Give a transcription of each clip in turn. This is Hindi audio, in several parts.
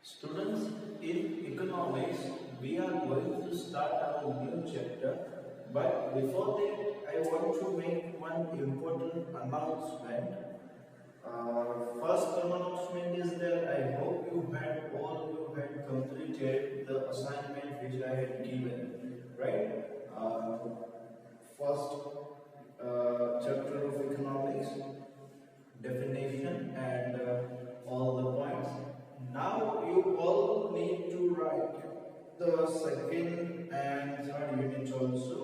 Students, in economics, we are going to start our new chapter. But before that, I want to make one important announcement. First announcement is that I hope you had completed the assignment which I had given, right? First chapter of economics, definition and all the points. Now you all need to write the second and third unit also,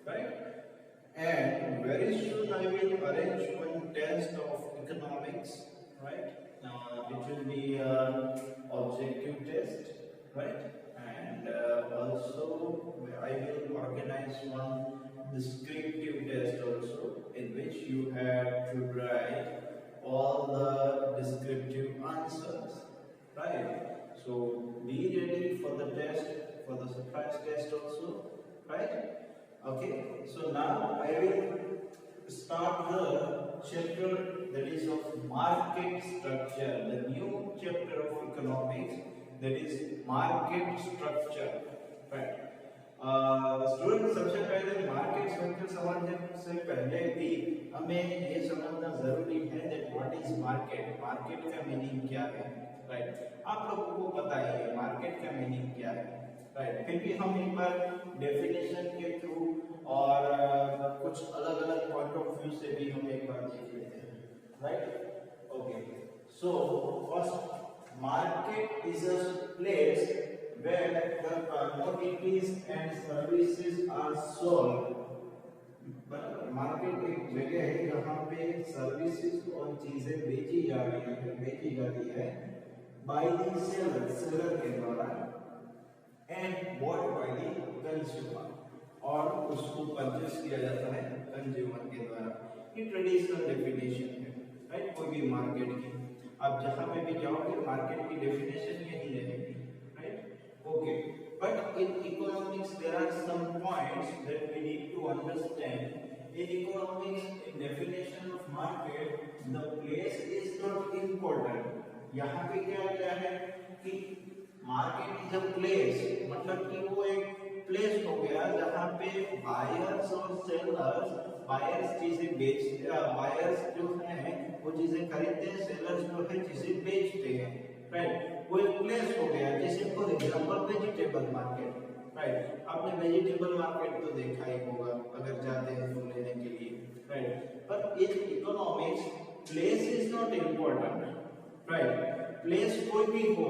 right? And very soon I will arrange one test of economics, right? It will be an objective test, right? And also I will organize one descriptive test also, in which you have to write all the descriptive answers, right? So be ready for the test, for the surprise test also, right? Okay, so now I will start the chapter that is of market structure, the new chapter of economics, that is market structure, right? Student सबसे पहले मार्केट स्ट्रक्चर समझने से पहले भी हमें ये समझना जरूरी है that what is market, market का मीनिंग क्या है, राइट? आप लोगों को पता ही है मार्केट का मीनिंग क्या है, राइट? फिर भी हम एक बार डेफिनेशन के थ्रू और कुछ अलग अलग पॉइंट ऑफ व्यू से भी हम एक बार देख लेते हैं, right? Okay, so first market is a place where the commodities and services are sold. Market एक जगह है जहाँ पे सर्विसेज और चीजें बेची जाती है बाय द सेलर के द्वारा and bought by the consumer, और उसको परचेस किया जाता है कंज्यूमर के द्वारा। ये ट्रेडिशनल डेफिनेशन है, राइट? कोई भी मार्केट की आप जहाँ पे भी जाओगे मार्केट की डेफिनेशन यही रहेगी, right? Okay, but in economics there are some points that we need to understand. In economics, in definition of market, the place is not important. यहाँ पे क्या है कि market is a place, मतलब कि वो एक place हो गया जहाँ पे buyers और sellers, buyers चीजें बेचते, buyers जो हैं वो चीजें खरीदते हैं, sellers जो है चीजें बेचते हैं, राइट? वो एक प्लेस हो गया, जैसे for example vegetable market, right? आपने वेजिटेबल मार्केट तो देखा ही होगा अगर जाते हैं तो लेने के लिए, राइट? पर in economics place is not important, right? Place कोई भी हो,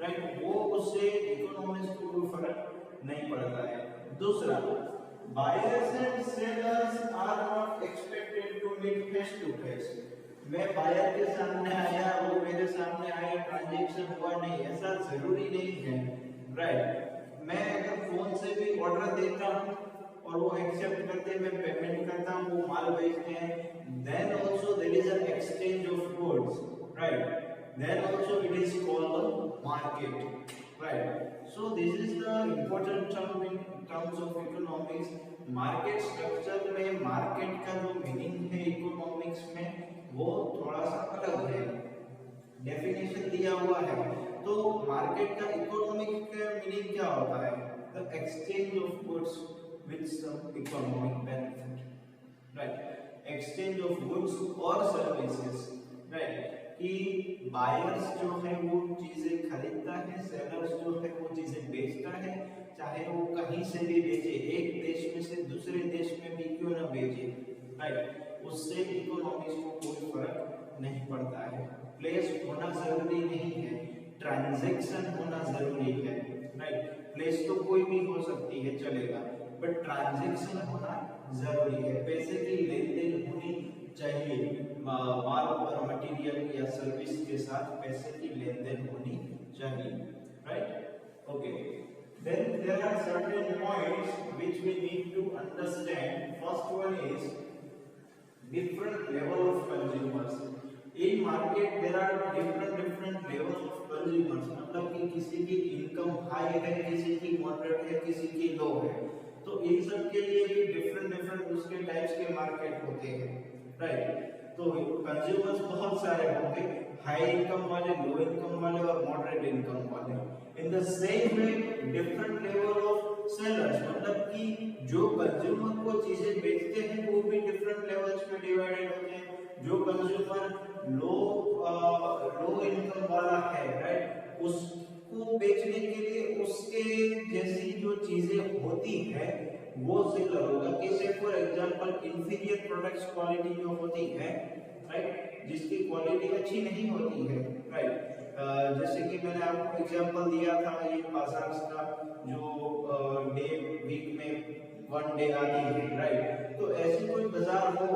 राइट, वो उससे इकोनॉमिक्स को कोई फर्क नहीं पड़ता है। दूसरा, buyers and sellers are not expected to meet face to face. मैं बायर के सामने आया, वो मेरे सामने आया, ट्रांजैक्शन हुआ नहीं, ऐसा जरूरी नहीं है, राइट? मैं अगर फोन से भी ऑर्डर देता हूँ और वो एक्सेप्ट करते हैं, मैं पेमेंट करता हूँ, वो माल भेजते हैं, then also there is an exchange of goods, right? Then also it is called market, right? So this is the important term in terms of economics. Market structure में मार्केट का जो मीनिंग है इकोनॉमिक्स में वो थोड़ा सा अलग है, डेफिनेशन दिया हुआ है। तो मार्केट का इकोनॉमिक का मीनिंग क्या होता है? The exchange of goods with some economic benefit, right? Exchange of goods और सर्विसेज, राइट? कि बायर्स जो है वो चीजें खरीदता है, सेलर्स जो है वो चीजें बेचता है, चाहे वो कहीं से भी बेचे, एक देश में से दूसरे देश में भी क्यों ना बेचे, राइट? उससे इकोनॉमिक्स को कोई फर्क नहीं पड़ता है। प्लेस होना जरूरी नहीं है, ट्रांजैक्शन होना जरूरी है, राइट? प्लेस तो कोई भी हो सकती है, चलेगा, बट ट्रांजैक्शन होना जरूरी है। पैसे की लेन देन होनी चाहिए, माल और मटेरियल या सर्विस के साथ पैसे की लेन देन होनी चाहिए, right? Okay, then there are certain points which we need to understand. First one is different level of consumers. In market there are different levels of consumers, मतलब कि किसी की इनकम हाई है, किसी की मॉडरेट है, किसी की लो है, तो इन सब के लिए भी डिफरेंट उसके टाइप्स के मार्केट होते हैं, राइट? तो कंज्यूमर्स बहुत सारे होंगे, हाई इनकम वाले, लो इनकम वाले और मॉडरेट इनकम वाले। इन the same way different level of sellers, मतलब कि जो कंज्यूमर को चीजें बेचते हैं वो भी डिफरेंट लेवल्स में डिवाइडेड होते हैं। जो कंज्यूमर लो इनकम वाला है, राइट, उसको बेचने के लिए उसके जैसी जो चीजें होती है वो सेलर होगा। जैसे for example inferior products quality जो होती है, राइट, जिसकी क्वालिटी अच्छी नहीं होती है, राइट, जैसे कि मैंने आपको एग्जांपल दिया था ये बाजार का, जो डे वीक में वन डे आती है, राइट। तो ऐसी कोई बाजार हो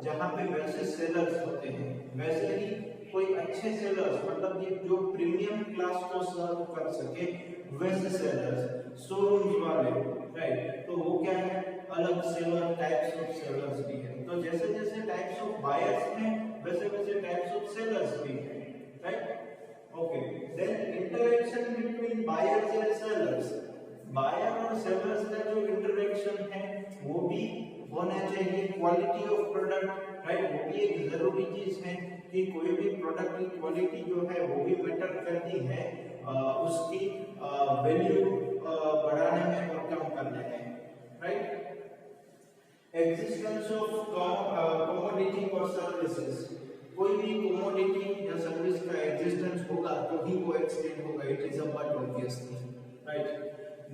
जहाँ पे वैसे सेलर्स होते हैं, वैसे ही कोई अच्छे सेलर्स, मतलब ये जो प्रीमियम क्लास को सर्व कर सके वैसे सेलर्स, शोरूम्स वाले, राइट, तो वो क्या है, अलग सेलर टाइप्स ऑफ सेलर्स भी है। तो जैसे जैसे टाइप्स ऑफ बायर्स हैं वैसे वैसे टाइप्स ऑफ सेलर्स भी हैं, right. Okay, then interaction between buyers and sellers, buyer और सेलर्स का जो इंटरेक्शन है वो भी होना चाहिए। क्वालिटी ऑफ प्रोडक्ट, राइट, वो भी एक जरूरी चीज है कि कोई भी प्रोडक्ट की क्वालिटी जो है वो भी मैटर करती है उसकी वैल्यू बढ़ाने में और कम करने में, राइट। एग्जिस्टेंस ऑफ कमोडिटी और सर्विसेज, कोई भी कमोडिटी या सर्विस का एग्जिस्टेंस होगा तो ही वो एक्सटेंड होगा, it is a but obvious thing, right.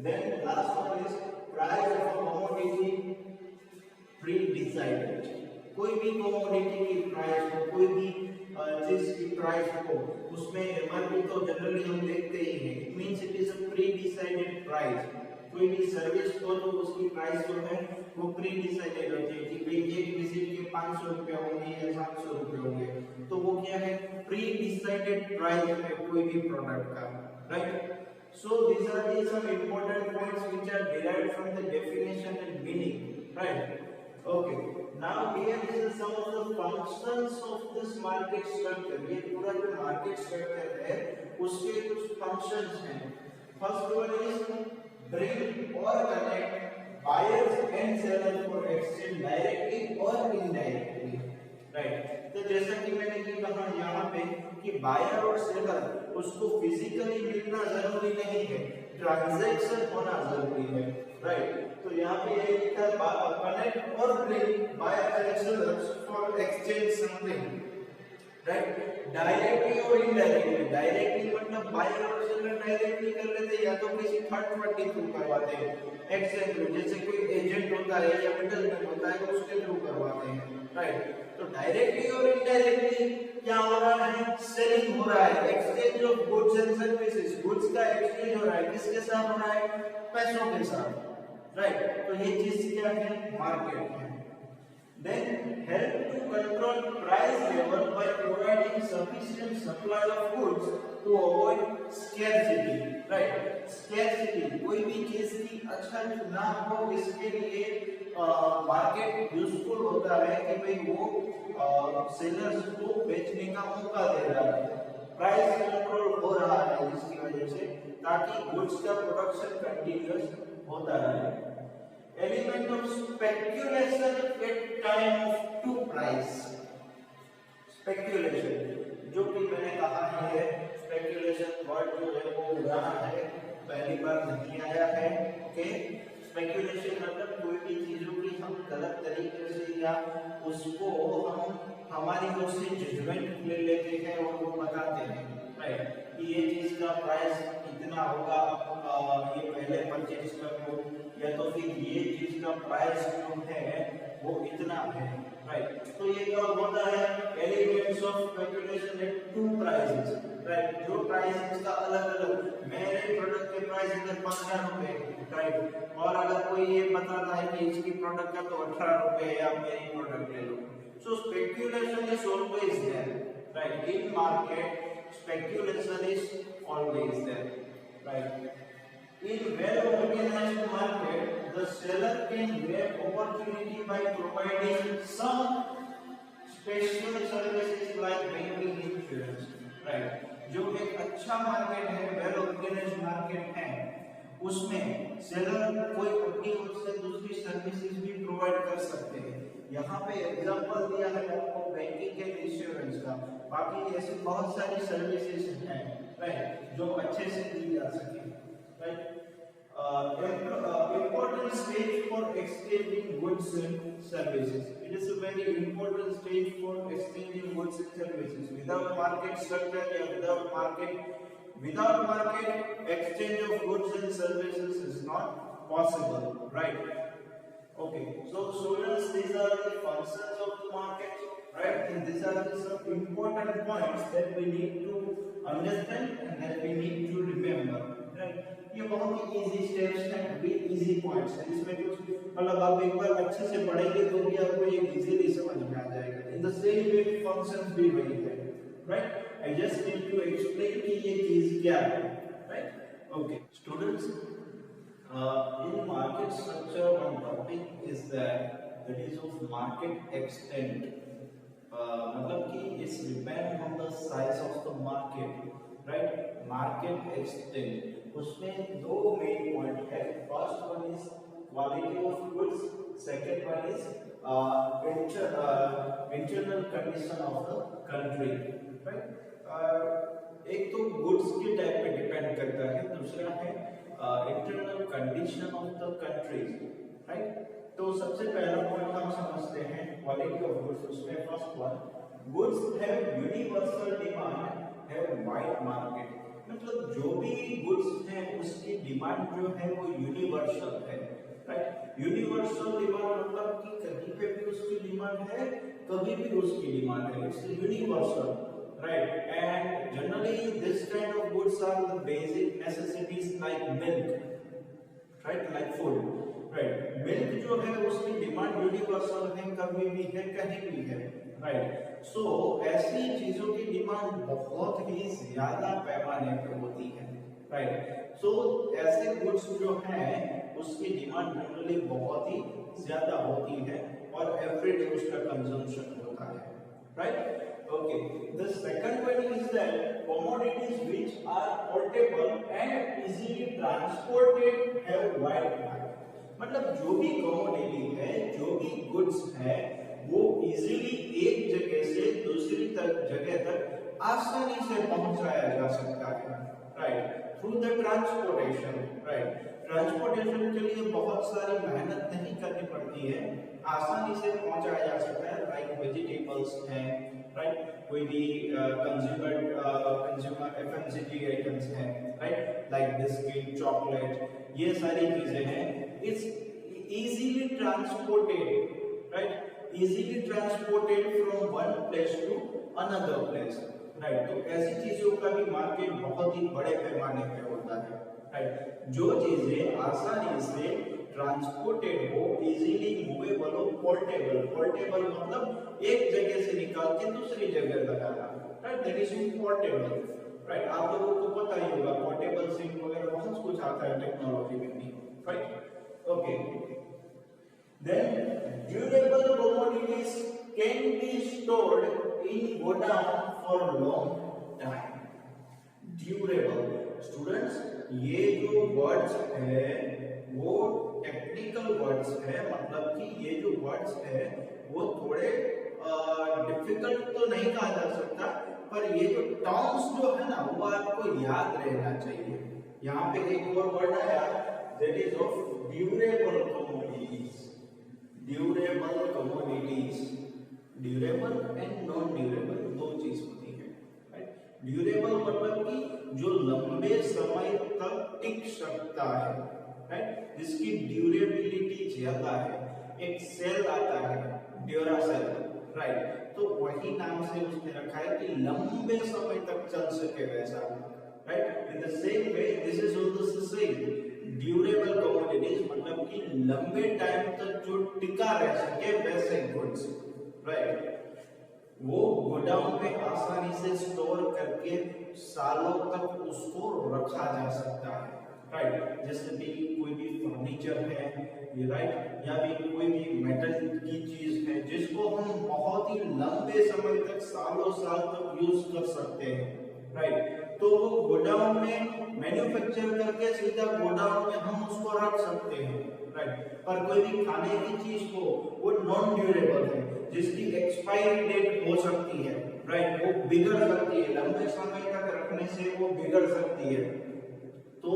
Then last one is price of a commodity pre decided, कोई भी कमोडिटी की प्राइस हो, कोई भी चीज की प्राइस हो, उसमें एमआरपी तो जनरली हम देखते ही हैं, it means it is a pre decided price. कोई भी सर्विस हो तो उसकी प्राइस जो है वो प्री डिसाइडेड होती है कि भाई एक विजिट के 500 रुपए होंगे या 700 रुपए होंगे, तो वो क्या है, प्री डिसाइडेड प्राइस है कोई भी प्रोडक्ट का, right. So these are the some important points which are derived from the definition and meaning, right? Okay. Now here is some of the functions of this market structure. ये पूरा जो market structure है उसके कुछ functions हैं. First one is bring or connect buyers and sellers for exchange directly or indirectly, right? तो जैसा कि मैंने ये कहा यहाँ पे कि बायर और सेलर उसको फिजिकली मिलना जरूरी नहीं है, ट्रांजैक्शन होना जरूरी है, राइट। तो यहाँ पे ये लिखा है कनेक्ट और bring buyer and sellers for exchange something, right. Directly और इनडायरेक्टली, डायरेक्टली मतलब बायर और सेलर डायरेक्टली कर लेते या तो किसी थर्ड पार्टी थ्रू करवाते हैं एक्सचेंज में, जैसे कोई एजेंट होता है या मिडलमैन होता है उसके थ्रू करवाते हैं, राइट। तो डायरेक्टली और इनडायरेक्टली क्या हो रहा है, सेलिंग हो रहा है, exchange of goods and services, goods का एक्सचेंज हो रहा है, किसके साथ हो रहा है, पैसों के साथ, राइट। तो ये चीज क्या है, मार्केट है। Then help to control price level by providing sufficient supply of goods to avoid scarcity, right? Scarcity, कोई भी चीज की अछत ना हो इसके लिए मार्केट यूजफुल होता है कि भाई वो सेलर्स को बेचने का मौका दे रहा है, प्राइस कंट्रोल हो रहा है जिसकी वजह से, ताकि गुड्स का प्रोडक्शन कंटिन्यूअस होता रहे। Element of speculation at time of to price, speculation जो कि मैंने कहा है, स्पेक्यूलेशन वर्ड जो है वो पुराना है, पहली बार नहीं आया है, ओके। स्पेक्यूलेशन मतलब कोई भी चीजों की हम गलत तरीके से या उसको हम हमारी ओर से जजमेंट ले लेते हैं और वो बताते हैं, राइट, कि ये चीज का प्राइस इतना होगा, ये पहले परचेज कर लो, या तो फिर ये चीज का प्राइस जो है वो इतना है, राइट। तो ये कब होता है, elements of speculation at to prices, right. जो प्राइसेस का अलग अलग, मेरे प्रोडक्ट के प्राइस इधर 15 रुपए, राइट, और अगर कोई ये बताता है कि इसकी प्रोडक्ट का तो 18 रुपए है, आप मेरी प्रोडक्ट ले लो। So speculation is always there, right, in market speculation is always there, right. In well organized market, the seller can grab opportunity by providing some special services like banking, insurance, right. जो एक अच्छा मार्केट है, वेल ऑर्गेनाइज्ड मार्केट है, उसमें सेलर कोई अपनी ओर से दूसरी सर्विसेज भी प्रोवाइड कर सकते हैं, यहाँ पे एग्जांपल दिया है आपको बैंकिंग एंड इंश्योरेंस का, बाकी ऐसी बहुत सारी सर्विसेज हैं राइट जो अच्छे से दी जा सके right. Important stage for exchanging goods and services. It is a very important stage for exchanging goods and services. Without market structure or without market exchange of goods and services is not possible, right? Okay, so students, these are the functions of the market, right? And these are the some important points that we need to understand and that we need to remember, right? ये बहुत ही इजी स्टेप्स हैं, भी इजी पॉइंट्स हैं, इसमें कुछ मतलब आप एक बार अच्छे से पढ़ेंगे तो भी आपको ये इजीली समझ में आ जाएगा। In the same way functions भी वही है, right? I just need to explain कि ये चीज क्या है, right? Okay students, in market structure one topic is that is of market extent. मतलब कि it's depend on the size of the market, right? Market extent, उसमें दो मेन पॉइंट है। First one is quality of goods, second one is internal condition of the country, right? एक तो गुड्स के टाइप पे डिपेंड करता है, दूसरा है internal condition of the countries, right? तो सबसे पहला पॉइंट हम समझते हैं क्वालिटी ऑफ गुड्स। उसमें first one, goods have universal demand, have wide market. मतलब जो भी गुड्स हैं उसकी डिमांड जो है वो यूनिवर्सल है, राइट? यूनिवर्सल डिमांड मतलब कि कहीं पे भी उसकी डिमांड है, कभी भी उसकी डिमांड है, it's universal, right? And generally this kind of goods are the basic necessities like milk, right? Like food, right? Milk जो है उसकी डिमांड यूनिवर्सल है, कभी भी है, कहीं भी है, right? So ऐसी चीजों की डिमांड बहुत ही ज्यादा पैमाने पर होती है, right? So ऐसे गुड्स जो हैं उसकी डिमांड जनरली बहुत ही ज्यादा होती है और एवरीडे उसका कंजम्पशन होता है, right? Okay, the second one is that commodities which are portable and easily transported have wide market. मतलब जो भी कमोडिटी है, जो भी गुड्स है, वो इजीली एक जगह से दूसरी जगह तक आसानी से पहुंचाया जा सकता है, right? Through the transportation, right? Transportation के लिए बहुत सारी मेहनत नहीं करनी पड़ती है, आसानी से पहुंचाया जा सकता है, लाइक वेजिटेबल्स हैं, राइट? कोई भी कंज्यूमर एफएमसीजी आइटम्स हैं, राइट? लाइक बिस्किट, चॉकलेट, ये सारी चीजें हैं, it's easily transported, right? Easily transported from one place to another place, right? तो ऐसी चीजों का भी मार्केट बहुत ही बड़े पैमाने पे होता है, राइट? जो चीजें आसानी से ट्रांसपोर्टेड हो, इजीली मूवेबल हो, पोर्टेबल। पोर्टेबल मतलब एक जगह से निकाल के दूसरी जगह लगाना, right? That is portable, right? आप लोगों को पता ही होगा, पोर्टेबल सिंक वगैरह बहुत कुछ आता है टेक्नोलॉजी में भी, right? Okay, then durable commodities can be stored in godown for long time. Durable students, ये जो वर्ड्स है वो टेक्निकल वर्ड्स है, मतलब कि ये जो वर्ड्स है वो थोड़े डिफिकल्ट तो नहीं कहा जा सकता, पर ये जो टर्म्स जो है ना वो आपको याद रहना चाहिए। यहाँ पे एक और वर्ड आया, that is of durable commodities. Durable commodities, durable and non durable दो चीज होती है, राइट? ड्यूरेबल मतलब कि जो लंबे समय तक टिक सकता है, राइट? जिसकी ड्यूरेबिलिटी ज्यादा है। एक सेल आता है ड्यूरासेल, राइट? तो वही नाम से उसने रखा है कि लंबे समय तक चल सके वैसा, right? In the same way this is also same, durable commodities मतलब कि लंबे टाइम तक जो टिका रह सके वैसे गुड्स, राइट? वो गोडाउन में आसानी से स्टोर करके सालों तक उसको रखा जा सकता है, राइट? जैसे भी कोई भी फर्नीचर है, ये राइट, या भी कोई भी मेटल की चीज है जिसको हम बहुत ही लंबे समय तक सालों साल तक यूज कर सकते हैं, राइट? तो वो गोडाउन में मैन्युफैक्चर करके सीधा गोडाउन में हम उसको रख सकते हैं, राइट। पर कोई भी खाने की चीज को वो नॉन ड्यूरेबल है, जिसकी एक्सपायरी डेट हो सकती है, राइट, वो बिगड़ सकती है, लंबे समय तक रखने से वो बिगड़ सकती है। तो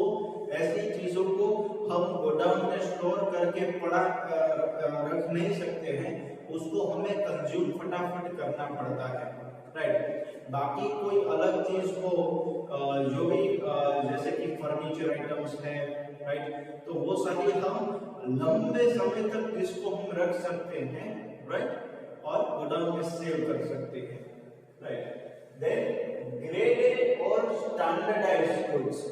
ऐसी चीजों को हम गोडाउन में स्टोर करके पड़ा रख नहीं सकते हैं, उसको हमें कंज्यूम फटाफट करना पड़ता है, राइट। बाकी कोई अलग चीज को जो भी जैसे कि फर्नीचर आइटम्स है, राइट, तो वो सारी हम लंबे समय तक इसको हम रख सकते हैं, राइट, और गोडाउन में सेव कर सकते हैं, राइट। देन ग्रेडेड और standardised goods,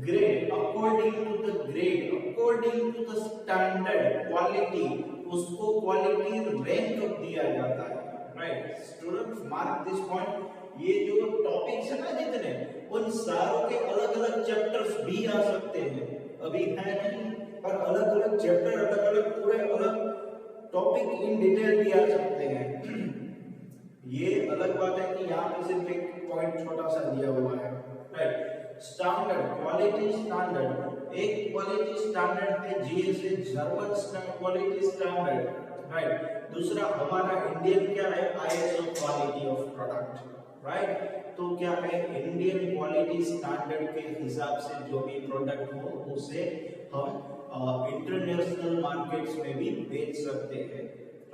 grade according to the grade, according to the standard quality, उसको क्वालिटी रैंक दिया जाता है, right. Students mark this point, ये जो टॉपिक्स है ना जितने, उन सारों के अलग अलग चैप्टर्स भी आ सकते हैं, अभी है नहीं, पर अलग अलग चैप्टर, अलग अलग पूरे अलग टॉपिक इन डिटेल भी आ सकते हैं। ये अलग बात है कि यहाँ पे सिर्फ एक पॉइंट छोटा सा दिया हुआ है, राइट। स्टैंडर्ड, क्वालिटी स्टैंडर्ड, एक क्वालिटी स्टैंडर्ड है GSA German quality standard, right. दूसरा हमारा इंडियन क्या है, ISO quality of product, right. तो क्या है, इंडियन क्वालिटी स्टैंडर्ड के हिसाब से जो भी प्रोडक्ट हो उसे हम इंटरनेशनल मार्केट्स में भी बेच सकते हैं,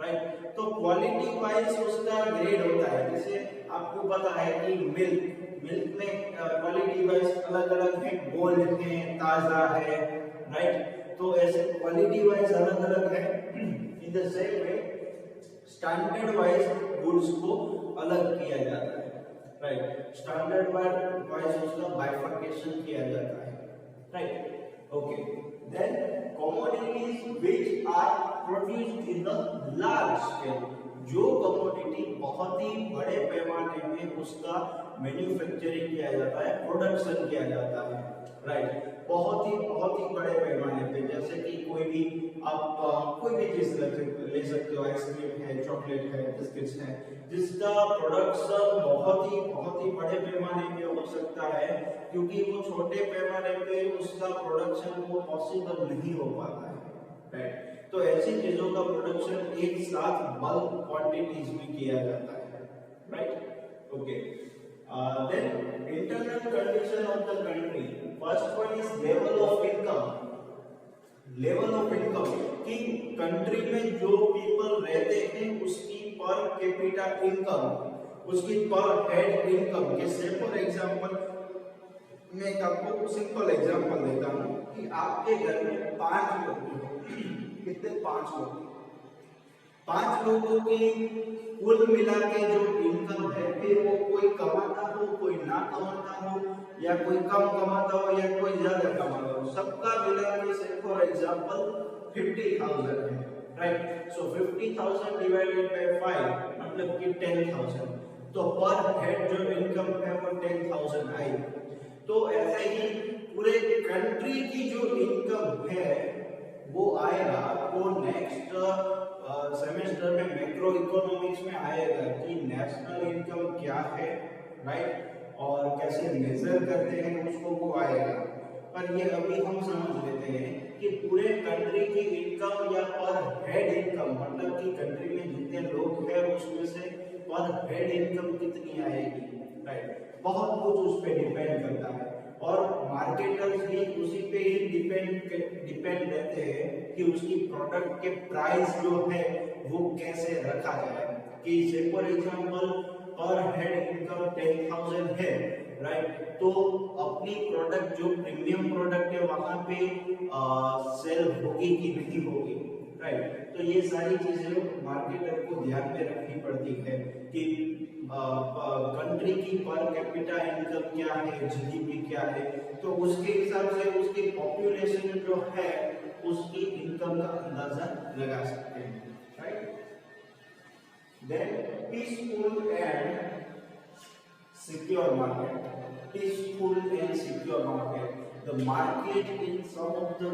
राइट। तो क्वालिटी वाइज उसका ग्रेड होता है, जैसे आपको पता है कि मिल्क में क्वालिटी वाइज अलग अलग है, गोल्ड है, ताजा है, राइट। तो ऐसे क्वालिटी वाइज अलग अलग है। In the same way standard wise goods को अलग किया जाता है, राइट। स्टैंडर्ड वाइज उसका बाइफर्केशन किया जाता है, right. Okay, then commodities which are produced in the large scale, जो कमोडिटी बहुत ही बड़े पैमाने में उसका मैन्युफैक्चरिंग किया जाता है, प्रोडक्शन किया जाता है, राइट। बहुत ही बड़े पैमाने पे, जैसे कि कोई भी आप कोई भी चीज ले सकते हो, आइसक्रीम है, चॉकलेट है, बिस्किट्स है, जिसका प्रोडक्शन बहुत ही बड़े पैमाने पे हो सकता है, क्योंकि वो छोटे पैमाने पे उसका प्रोडक्शन वो पॉसिबल नहीं हो पाता है, राइट। तो ऐसी चीजों का प्रोडक्शन एक साथ बल्क क्वांटिटीज में किया जाता है, right. Okay, then internal condition of the country, first one is level of income. Level of income कि कंट्री में जो पीपल रहते हैं उसकी पर कैपिटा इनकम, उसकी पर हेड इनकम। जैसे फॉर एग्जांपल मैं आपको सिंपल एग्जांपल देता हूं कि आपके घर में 5 लोग हैं, कितने, 5 लोग, 5 लोगों की कुल मिला के जो इनकम है, फिर वो कोई कमाता हो, कोई ना कमाता हो, या कोई कम कमाता हो या कोई ज्यादा कमाता हो, सबका मिला के से फॉर एग्जांपल 50,000 है, राइट। सो 50,000 डिवाइडेड बाय 5 मतलब कि 10,000, तो पर हेड जो इनकम है वो 10,000 आई। तो ऐसे ही पूरे कंट्री की जो इनकम है वो आएगा, आपको नेक्स्ट सेमेस्टर में मैक्रो इकोनॉमिक्स में आएगा कि नेशनल इनकम क्या है, राइट, और कैसे मेजर करते हैं उसको, वो आएगा। पर ये अभी हम समझ लेते हैं कि पूरे कंट्री की इनकम या पर हेड इनकम, मतलब कि कंट्री में जितने लोग हैं उसमें से पर हेड इनकम कितनी आएगी, राइट। बहुत कुछ उस पर डिपेंड करता है, और मार्केटर्स भी उसी पे ही डिपेंड रहते हैं कि उसकी प्रोडक्ट के प्राइस जो है वो कैसे रखा जाए। कि से फॉर एग्जांपल पर हेड इनकम 10,000 है, राइट, तो अपनी प्रोडक्ट जो प्रीमियम प्रोडक्ट है वहां पे सेल होगी कि नहीं होगी, राइट। तो ये सारी चीजें मार्केटर को ध्यान में रखनी पड़ती है कि कंट्री की पर कैपिटा इनकम क्या है, जीडीपी क्या है, तो उसके हिसाब से उसकी पॉपुलेशन जो है उसकी इनकम का अंदाजा लगा सकते हैं, right. Then peaceful and secure market, peaceful and secure market. The market in some of the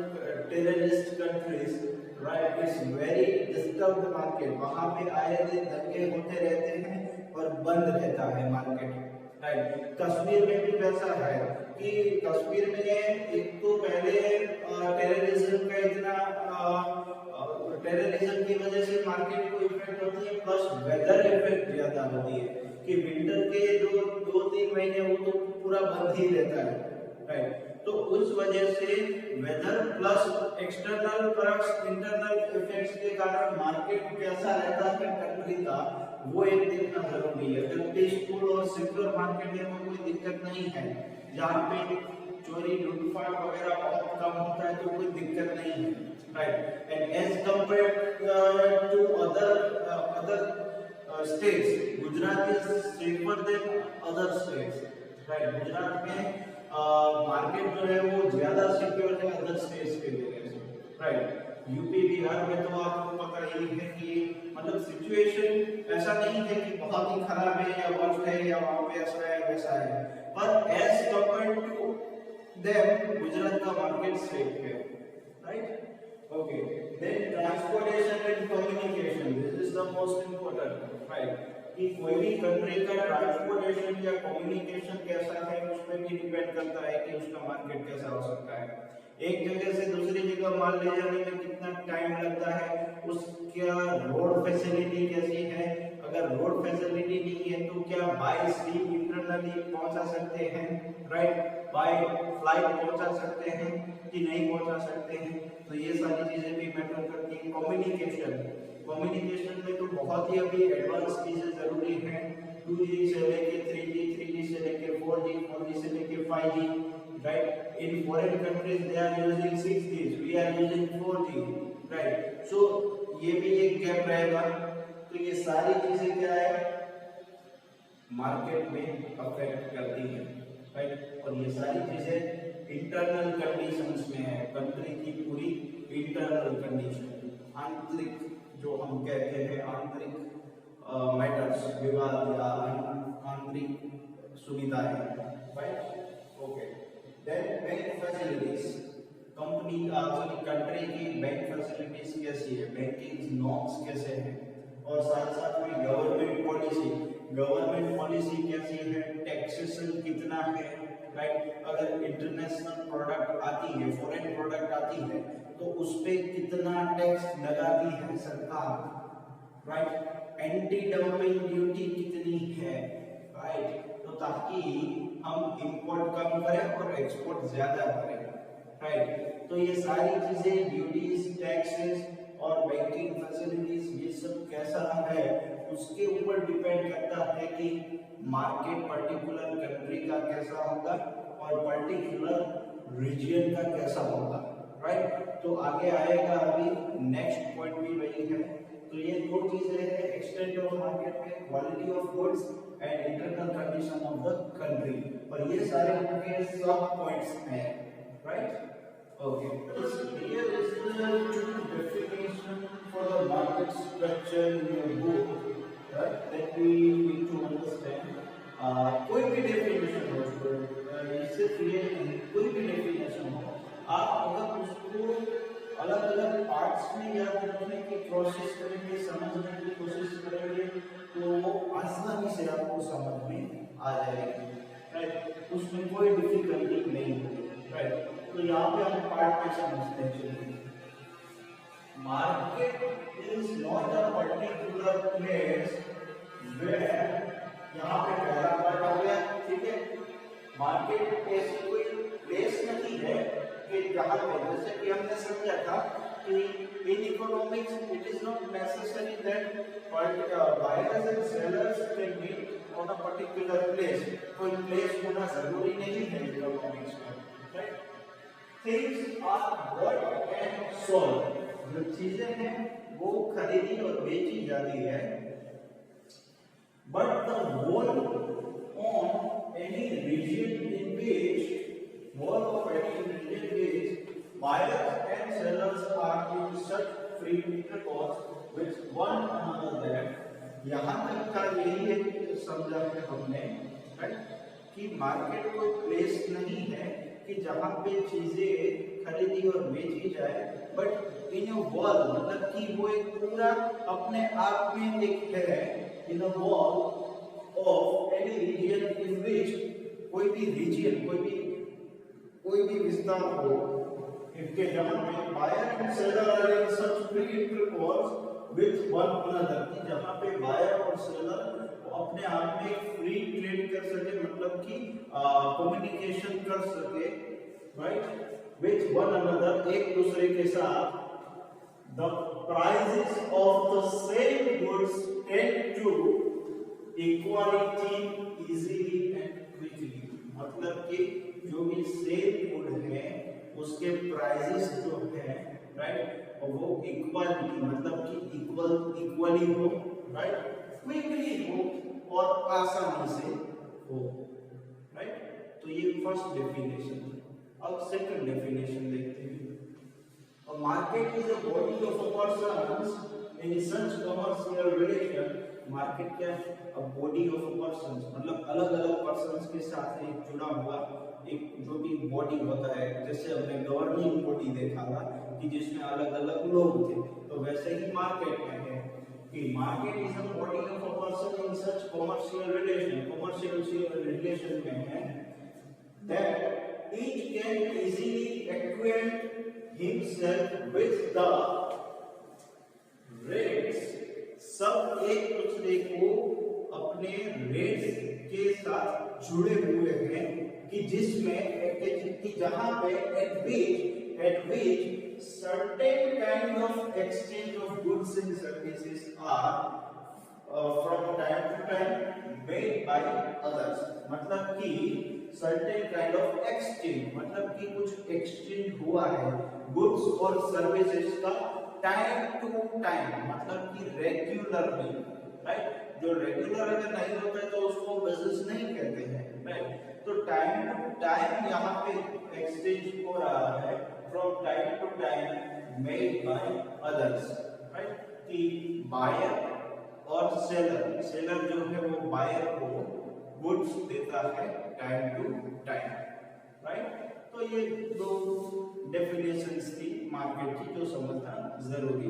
terrorist countries, right, is very disturbed market. वहाँ पे आए दिन दंगे होते रहते हैं और बंद रहता है मार्केट, राइट। कश्मीर में भी वैसा है, कि कश्मीर में एक तो पहले टेररिज्म का इतना टेररिज्म की वजह से मार्केट को इफेक्ट होती है, प्लस वेदर इफेक्ट ज्यादा होती है कि विंटर के जो 2-3 महीने वो तो पूरा बंद ही रहता है, राइट। तो उस वजह से weather plus external plus internal effects के कारण मार्केट कैसा रहता है कंट्री का, वो एक देखना जरूरी है। अगर पीसफुल और सिक्योर मार्केट है तो कोई दिक्कत नहीं है, जहाँ पे चोरी लूटपाट वगैरह बहुत कम होता है तो कोई दिक्कत नहीं है, right. And as compared to other states, Gujarat is safer than other states, right? Gujarat में मार्केट जो है वो ज्यादा सिक्योर है अदर स्टेट्स के वजह से, राइट। यूपी बिहार में तो आपको पता ही है कि मतलब सिचुएशन ऐसा नहीं है कि बहुत ही खराब है या वर्स्ट है या वहाँ पे ऐसा है वैसा है, पर as compared to them Gujarat का मार्केट सेफ है, right. Okay, then transportation and communication, this is the most important, right? कि कोई भी कंट्री का ट्रांसपोर्टेशन या कम्युनिकेशन कैसा है उस पर भी डिपेंड करता है कि उसका मार्केट कैसा हो सकता है। एक जगह से दूसरी जगह माल ले जाने में कितना टाइम लगता है, उसका रोड फैसिलिटी कैसी है, अगर रोड फैसिलिटी नहीं है तो क्या बाय सी इंटरनली पहुंचा सकते हैं, राइट, बाय फ्लाइट पहुंचा सकते हैं कि नहीं पहुंचा सकते हैं, तो ये सारी चीजें भी मैटर करती हैं। कम्युनिकेशन में तो बहुत ही अभी एडवांस चीजें जरूरी हैं, 2G से लेके 3G, 3G से लेके 4G, 4G से लेके 5G, right. In foreign countries they are using 6G, we are using 4G, right. So ये भी एक गैप रहेगा, तो ये सारी चीजें क्या है मार्केट में अफेक्ट करती है, राइट। और ये सारी चीजें इंटरनल कंडीशंस में है, कंट्री की पूरी इंटरनल कंडीशन, आंतरिक जो हम कहते हैं आंतरिक मैटर्स, विवाद या आंतरिक सुविधाएं, right. Okay, then bank facilities, country की बैंक फैसिलिटीज कैसी है, बैंकिंग नॉर्म्स कैसे हैं, और साथ साथ में गवर्नमेंट पॉलिसी कैसी है, टैक्सेशन कितना है, राइट। अगर इंटरनेशनल प्रोडक्ट आती है, फॉरेन प्रोडक्ट आती है तो उस पे कितना टैक्स लगाती है सरकार, राइट। एंटी डंपिंग ड्यूटी कितनी है, राइट, तो ताकि हम इंपोर्ट कम करें और एक्सपोर्ट ज्यादा करें, राइट। तो ये सारी चीजें ड्यूटीज, टैक्सेस और बैंकिंग फैसिलिटीज ये सब कैसा है उसके ऊपर डिपेंड करता है कि मार्केट पर्टिकुलर कंट्री का कैसा होगा और पर्टिकुलर रीजन का कैसा होगा, राइट। तो आगे आएगा, अभी नेक्स्ट पॉइंट भी वही है। तो ये दो चीजें हैं, एक्सटेंट ऑफ मार्केट में quality of goods and internal condition of the country, और ये सारे उनके सब पॉइंट्स हैं, right. Okay, here is the definition for the market structure in your book, right? That we need to understand. कोई भी definition हो, इससे क्लियर नहीं, कोई भी definition हो, आप अगर उसको अलग-अलग पार्ट्स में याद रखने की कोशिश करेंगे, समझने की कोशिश करेंगे, तो वो आसानी से आपको समझ में आ जाएगी, राइट। उसमें कोई डिफिकल्टी नहीं होगी, राइट। तो यहाँ पे हम पार्ट पे समझते हैं। Market is not a particular place where, यहाँ पे पहला पार्ट हो गया, ठीक है। मार्केट ऐसी कोई प्लेस नहीं है कि जहाँ पे, जैसे कि हमने समझा था कि in economics it is not necessary that buyers and sellers can meet on a particular place, कोई प्लेस होना जरूरी नहीं है इकोनॉमिक्स में, right. Things are bought and sold, जो चीजें हैं वो खरीदी और बेची जाती है, but the whole on any region in which buyers and sellers are in such free intercourse with one another that यहाँ तक का यही समझा है हमने, कि मार्केट कोई प्लेस नहीं है कि जहाँ पे चीजें खरीदी और बेची जाए, बट इन अ वॉल, मतलब कि वो एक पूरा अपने आप में एक है, in a wall of any reason in which, कोई भी रीजन, कोई भी कोई भी विस्तार हो इनके जहां पे buyer and seller are in such free intercourse with one another, कि जहां पे बायर और सेलर अपने आप में फ्री ट्रेड कर सके, मतलब कि कम्युनिकेशन कर सके, राइट, विद वन अनदर, एक दूसरे के साथ, the prices of the same goods tend to equality easily and quickly, मतलब कि जो भी सेम गुड है उसके प्राइसेस जो है, राइट, और वो इक्वालिटी मतलब कि इक्वली हो, राइट, क्विकली हो और आसानी से हो, राइट। तो ये फर्स्ट डेफिनेशन। अब सेकंड डेफिनेशन देखते हैं। A market is a body of a persons in such commercial relation. Market क्या है? A body of a persons, मतलब अलग अलग पर्सन्स के साथ एक जुड़ा हुआ एक जो भी बॉडी होता है, जैसे हमने गवर्निंग बॉडी देखा था कि जिसमें अलग अलग लोग थे, तो वैसे ही मार्केट में है कि market is a body of a person in such commercial relation में है that each can easily acquaint himself with the rates, सब एक दूसरे को अपने रेट्स के साथ जुड़े हुए हैं, कि जिसमें कि जहां पे at which certain kind of exchange of goods and services are from time to time made by others, मतलब कि certain kind of exchange, मतलब कि कुछ एक्सचेंज हुआ है गुड्स और सर्विसेज का टाइम टू टाइम, मतलब कि रेगुलरली, राइट। जो रेगुलर अगर नहीं होता है तो उसको बिजनेस नहीं कहते हैं, राइट। तो टाइम टू टाइम यहाँ पे एक्सचेंज हो रहा है from time to time made by others, right, कि बायर और सेलर जो है वो बायर को गुड्स देता है टाइम टू टाइम, राइट। तो ये दो डेफिनेशंस थी मार्केट की जो समझना जरूरी